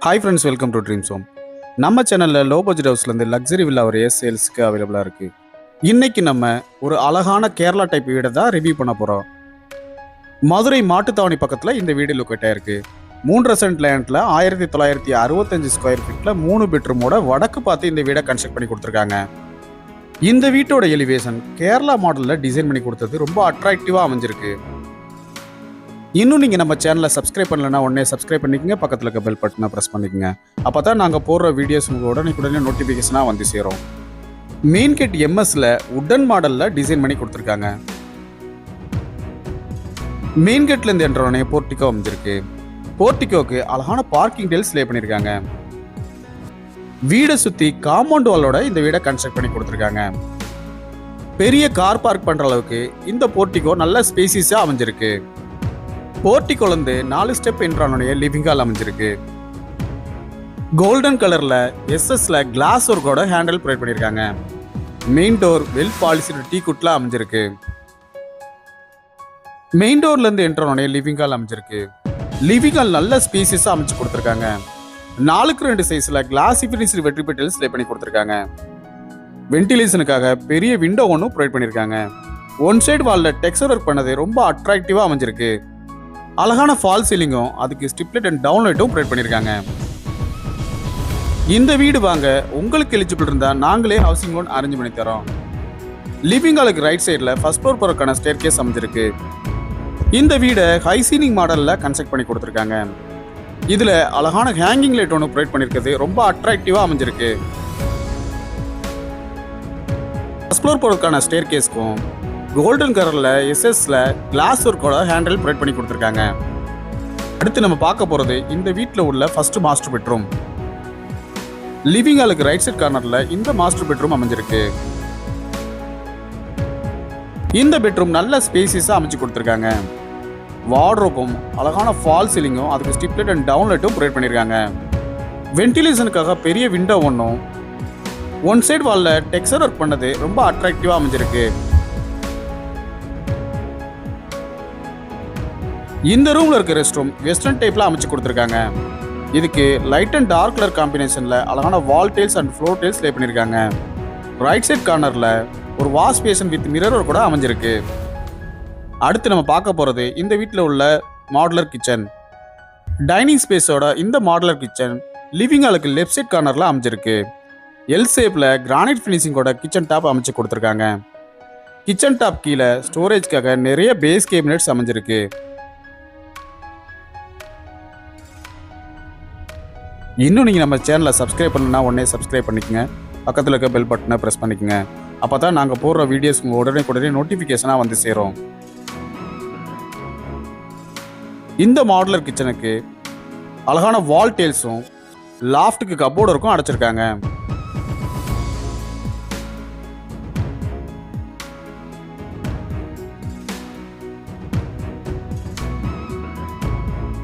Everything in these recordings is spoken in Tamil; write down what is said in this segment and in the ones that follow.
Hi friends, welcome to dreams home. நம்ம சேனலில் லோ பட்ஜெட் ஹவுஸ்லேருந்து லக்ஸரி வில்லா ஒரு சேல்ஸுக்கு அவைலபிளாக இருக்குது. இன்றைக்கி நம்ம ஒரு அழகான கேரளா டைப் வீடை தான் ரிவ்யூ பண்ண போகிறோம். மதுரை மாட்டுத்தாவணி பக்கத்தில் இந்த வீடு லொக்கேட் ஆகிருக்கு. 3 சென்ட் லேண்டில் 1965 ஸ்கொயர் ஃபீட்டில் 3 பெட்ரூமோட வடக்கு பார்த்து இந்த வீடை கன்ஸ்ட்ரக்ட் பண்ணி கொடுத்துருக்காங்க. இந்த வீட்டோட எலிவேஷன் கேரளா மாடலில் டிசைன் பண்ணி கொடுத்தது ரொம்ப அட்ராக்டிவாக அமைஞ்சிருக்கு. இன்னும் நீங்கள் நம்ம சேனலை சப்ஸ்கிரைப் பண்ணலன்னா உடனே சப்ஸ்கிரைப் பண்ணிக்கங்க, பக்கத்தில் இருக்க பெல் பட்டனை ப்ரெஸ் பண்ணிக்கங்க. அப்போ தான் நாங்கள் போடுற வீடியோஸ் உங்களுக்கு உடனே நோட்டிஃபிகேஷனாக வந்து சேரும். மெயின் கேட் எம்எஸ்ல உட்டன் மாடலில் டிசைன் பண்ணி கொடுத்துருக்காங்க. மெயின் கேட்லேருந்து என்ட்ரோனே போர்ட்டிகோ அமைஞ்சிருக்கு. போர்ட்டிகோக்கு அழகான பார்க்கிங் டெயில்ஸ் லே பண்ணியிருக்காங்க. வீடை சுற்றி காம்பவுண்ட் வாலோட இந்த வீடை கன்ஸ்ட்ரக்ட் பண்ணி கொடுத்துருக்காங்க. பெரிய கார் பார்க் பண்ணுற அளவுக்கு இந்த போர்ட்டிகோ நல்ல ஸ்பேசிஸாக அமைஞ்சிருக்கு. போர்ட்டிகோலேருந்து 4 ஸ்டெப் என்ட்ரானுடைய லிவிங் ஹால் அமைஞ்சிருக்கு. கோல்டன் கலர்ல எஸ்எஸ்ல கிளாஸ் ஒர்க்கோட ஹேண்டில் ப்ரொவைட் பண்ணியிருக்காங்க. Main door well polished teak குட்ல அமைஞ்சிருக்கு. மெயின் டோர்ல இருந்து என்ட்ரானுடைய லிவிங் ஹால் அமைஞ்சிருக்கு. லிவிங் ஹால் நல்ல ஸ்பேசிஸா அமைச்சு கொடுத்துருக்காங்க. 4x2 சைஸ்ல கிளாஸ் ஃபினிஷ்டு வெட்ரி பெட்டல்ஸ் லே பண்ணி கொடுத்துருக்காங்க. வென்டிலேஷனுக்காக பெரிய விண்டோ ஒன்றும் ப்ரொவைட் பண்ணியிருக்காங்க. ஒன் சைடு வால்ல டெக்ஸ்சர் ஒர்க் பண்ணது ரொம்ப அட்ராக்டிவா அமைஞ்சிருக்கு. அழகான ஃபால் சீலிங்கும் அதுக்கு ஸ்டிப்லெட் அண்ட் டவுன்லைட்டும் ப்ரொவைட் பண்ணியிருக்காங்க. இந்த வீடு வாங்க உங்களுக்கு எலிஜிபிள் இருந்தால் நாங்களே ஹவுசிங் லோன் அரேஞ்ச் பண்ணி தரோம். லிவிங் ஹாலுக்கு ரைட் சைடில் ஃபர்ஸ்ட் ஃப்ளோர் போகிறதுக்கான ஸ்டேர் கேஸ் அமைஞ்சிருக்கு. இந்த வீடை ஹை சீலிங் மாடலில் கன்ஸ்ட்ரக்ட் பண்ணி கொடுத்துருக்காங்க. இதில் அழகான ஹேங்கிங் லைட் ஒன்று ப்ரொவைட் பண்ணியிருக்கிறது ரொம்ப அட்ராக்டிவாக அமைஞ்சிருக்கு. ஃபர்ஸ்ட் ஃப்ளோர் போகிறதுக்கான ஸ்டேர் கேஸ்க்கும் கோல்டன் கலர்ல எஸ்எஸ்ல கிளாஸ் ஒர்க்கோட ஹேண்டில் ப்ரொவைட் பண்ணி கொடுத்துருக்காங்க. அடுத்து நம்ம பார்க்க போறது இந்த வீட்டில் உள்ள ஃபர்ஸ்ட் மாஸ்டர் பெட்ரூம். லிவிங் ஹாலுக்கு ரைட் சைட் கார்னர்ல இந்த மாஸ்டர் பெட்ரூம் அமைஞ்சிருக்கு. இந்த பெட்ரூம் நல்ல ஸ்பேசிஸா அமைச்சு கொடுத்துருக்காங்க. வார்ட்ரோபும் அழகான ஃபால் சீலிங்கும் அதுக்கு ஸ்டிப்லெட் அண்ட் டவுன்லைட்டும் ப்ரொவைட் பண்ணியிருக்காங்க. வென்டிலேஷனுக்காக பெரிய விண்டோ ஒன்றும் ஒன் சைடு வால்ல டெக்ஸ்சர் ஒர்க் பண்ணது ரொம்ப அட்ராக்டிவா அமைஞ்சிருக்கு. இந்த ரூம்ல இருக்க ரெஸ்ட் ரூம் வெஸ்டர்ன் டைப்ல அமைச்சு கொடுத்துருக்காங்க. இதுக்கு லைட் அண்ட் டார்க் கலர் காம்பினேஷன்ல அழகான wall tiles and floor tiles lay பண்ணியிருக்காங்க. ரைட் சைட் கார்னர்ல ஒரு வாஷ் பேஷன் வித் மிரர் கூட அமைஞ்சிருக்கு. அடுத்து நம்ம பார்க்க போறது இந்த வீட்டில் உள்ள மாடுலர் கிச்சன். டைனிங் ஸ்பேஸோட இந்த மாடுலர் கிச்சன் லிவிங் ஹாலுக்கு லெஃப்ட் சைட் கார்னர்ல அமைஞ்சிருக்கு. எல் ஷேப்ல கிரானைட் ஃபினிஷிங்கோட கிச்சன் டாப் அமைச்சு கொடுத்துருக்காங்க. கிச்சன் டாப் கீழே ஸ்டோரேஜ்க்காக நிறைய பேஸ் கேபினெட்ஸ் அமைஞ்சிருக்கு. இன்னும் நீங்கள் நம்ம சேனலை சப்ஸ்கிரைப் பண்ணணும்னா உடனே சப்ஸ்கிரைப் பண்ணிக்கங்க, பக்கத்தில் இருக்க பெல் பட்டனை ப்ரெஸ் பண்ணிக்கங்க. அப்போ தான் நாங்கள் போடுற வீடியோஸ் உங்கள் உடனே நோட்டிஃபிகேஷனாக வந்து சேரும். இந்த மாடுலர் கிச்சனுக்கு அழகான வால் டெயில்ஸும் லாஃப்ட்டுக்கு கப்போர்டு இருக்கும் அடைச்சிருக்காங்க.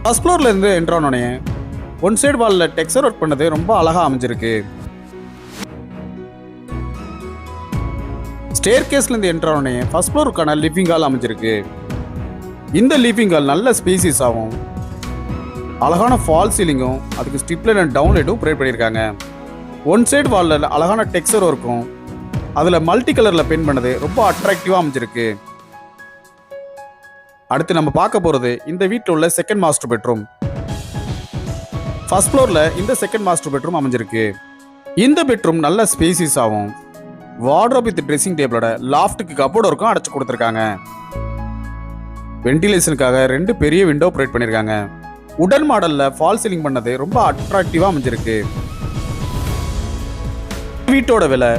ஃபர்ஸ்ட் ஃப்ளோர்ல இருந்து என்ட்ரானோடனே ஒன் சைடு வால்ல டெக்ஸ்சர் ஒர்க் பண்ணது ரொம்ப அழகா அமைஞ்சிருக்கு. ஸ்டேர் கேஸ்ல இருந்து என்ட்ரானோடனே ஃபர்ஸ்ட் ஃப்ளோருக்கான லிவிங் ஹால் அமைஞ்சிருக்கு. இந்த லிவிங் ஹால் நல்ல ஸ்பேசிஸ் ஆகும். அழகான ஃபால் சீலிங்கும் அதுக்கு ஸ்டிப்லெட் அண்ட் டவுன்லைட்டும் ப்ரொவைட் பண்ணியிருக்காங்க. ஒன் சைடு வால்ல அழகான டெக்ஸ்சர் ஒர்க்கும் அதில் மல்டி கலரில் பெயிண்ட் பண்ணது ரொம்ப அட்ராக்டிவாக அமைஞ்சிருக்கு. அடுத்து நம்ம பார்க்க போகிறது இந்த வீட்டில் உள்ள செகண்ட் மாஸ்டர் பெட்ரூம். ஃபர்ஸ்ட் ஃப்ளோரில் இந்த செகண்ட் மாஸ்டர் பெட்ரூம் அமைஞ்சிருக்கு. இந்த பெட்ரூம் நல்ல ஸ்பேசிஸ் ஆகும். வார்ட்ரோப் வித் ட்ரெஸ்ஸிங் டேபிளோட லாஃப்ட்டுக்கு கப்போர்டு ஒர்க்கும் அடைச்சு கொடுத்துருக்காங்க. வென்டிலேஷனுக்காக 2 பெரிய விண்டோ ப்ரொவைட் பண்ணியிருக்காங்க. உடன் மாடலில் ஃபால் சீலிங் பண்ணது ரொம்ப அட்ராக்டிவாக அமைஞ்சிருக்கு. வீட்டோட விலை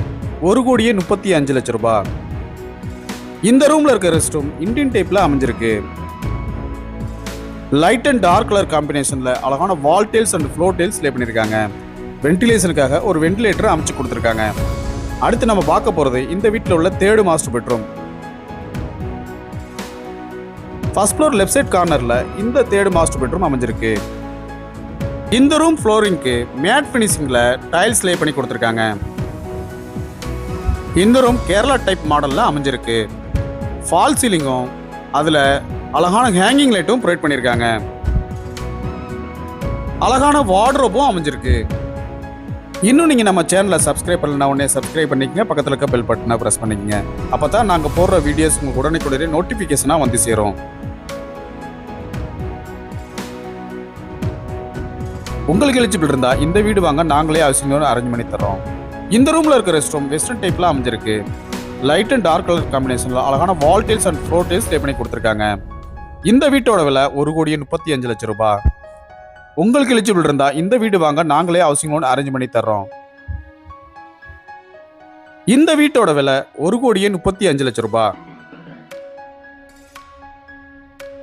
1,35,00,000 ரூபாய். இந்த ரூம்ல இருக்க ரெஸ்ட் ரூம் இந்தியன் டைப்ல அமைஞ்சிருக்கு. லைட் அண்ட் டார்க் கலர் காம்பினேஷன்ல அழகான wall tiles and floor tiles lay பண்ணியிருக்காங்க. வென்டிலேஷனுக்காக ஒரு வென்டிலேட்டர் அமைச்சு கொடுத்துருக்காங்க. அடுத்து நம்ம பார்க்க போறது இந்த வீட்டில் உள்ள third master bedroom. First floor left side கார்னர்ல இந்த தேர்ட் மாஸ்டர் பெட்ரூம் அமைஞ்சிருக்கு. இந்த ரூம் ஃப்ளோரிங்க்கு மேட் ஃபினிஷிங்ல டைல்ஸ் லே பண்ணி கொடுத்துருக்காங்க. இந்த ரூம் கேரளா டைப் மாடல்ல அமைஞ்சிருக்கு. ஃபால் சீலிங்கும் அதில் அழகான ஹேங்கிங் லைட்டும் ப்ரொவைட் பண்ணியிருக்காங்க. அழகான வார்ட்ரோபும் அமைஞ்சிருக்கு. இன்னும் நீங்கள் நம்ம சேனலை சப்ஸ்கிரைப் பண்ணலனா உடனே சப்ஸ்கிரைப் பண்ணிக்கங்க, பக்கத்தில் இருக்க பெல் பட்டனை ப்ரெஸ் பண்ணிக்கங்க. அப்போ தான் நாங்கள் போடுற வீடியோஸ் உங்களுக்கு உடனே நோட்டிஃபிகேஷனாக வந்து சேரும். உங்களுக்கு எலிஜிபிள் இருந்தால் இந்த வீடு வாங்க நாங்களே ஹவுசிங் அரேஞ்ச் பண்ணி தரோம். இந்த ரூமில் இருக்க ரெஸ்ட் ரூம் வெஸ்டர்ன் டைப்பில் அமைஞ்சிருக்கு. லைட் அண்ட் டார்க் கலர் காம்பினேஷனில் அழகான wall tiles and floor tiles lay பண்ணி கொடுத்துருக்காங்க. இந்த வீட்டோட விலை 1,35,00,000 ரூபாய். உங்களுக்கு எலிஜிபிள் இருந்தால் இந்த வீடு வாங்க நாங்களே ஹவுசிங் லோன் அரேஞ்ச் பண்ணி தர்றோம். இந்த வீட்டோட விலை 1,35,00,000 ரூபாய்.